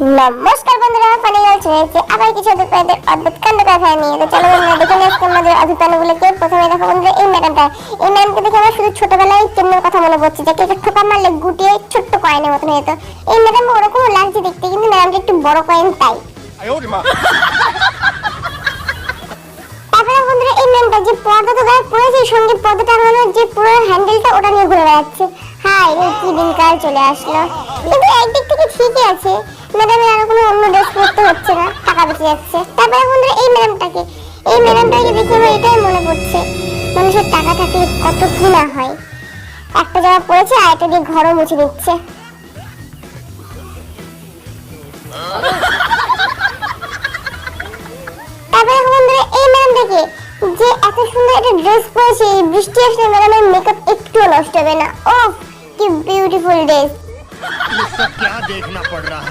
নমস্কার বন্ধুরা, funny girl চলেছে আবার কিছু আপনাদের অদ্ভুত কাণ্ড কথা নিয়ে। তো চলো বন্ধুরা দেখে নিই আজকে আমাদের অদ্ভুত কাণ্ডগুলোকে। প্রথমে দেখো বন্ধুরা এই ম্যাডামকে দেখে আমার শুধু ছোটবেলায় কেমনের কথা মনে পড়ছে, যাকে একটা ঠোকা মারলে গুটিয়ে ছোট্ট কয়েনের মতন হয়ে যেত। এই ম্যাডাম ওরকম লাগছে দেখতে, কিন্তু ম্যাডামটা একটু বড় কয়েন তাই। তারপরে বন্ধুরা এই ম্যাডামটা যে পর্দা তো গায়ে পড়েছে, সঙ্গে পর্দা টাঙানোর যে পুরো হ্যান্ডেলটা ওটা নিয়ে ঘুরে বেড়াচ্ছে। হাই রে, কি দিনকাল চলে আসলো। কিন্তু একদিক থেকে ঠিকই আছে, ম্যাডামের আরো কোনো অন্য ড্রেস পরতে হচ্ছে না, টাকা বেঁচে যাচ্ছে। তারপরে বন্ধুরা এই ম্যাডামটাকে দেখে আমার এটাই মনে পড়ছে, মানুষের টাকা থাকলে কত কি না হয়। একটা জায়গা পড়েছে আর একটা দিয়ে ঘরও মুছে দিচ্ছে। তারপরে বন্ধুরা এই ম্যাডামটাকে যে এত সুন্দর একটা ড্রেস পরেছে, এই বৃষ্টি আসলে ম্যাডামের মেকআপ একটুও নষ্ট হবে না। ওহ, কি বিউটিফুল ড্রেস। इसका क्या देखना पड़ रहा है।